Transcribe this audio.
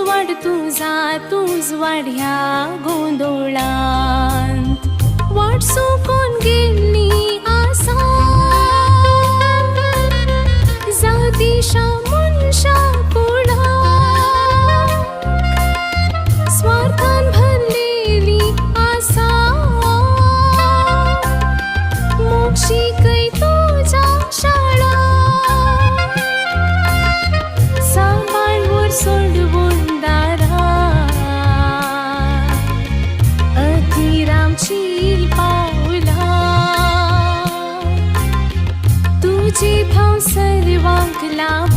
वाढ तूज वाढ ह्या गोंधळांत वाट सोकून गेली आसा जातीशा मनशा पुढा स्वार्थान भरलेली आसा मोक्षी कै तुझ्या शाळा सांभाळवर सोडवून दारा अतिरामची पावला तुझी भाव सर्वांक लाभ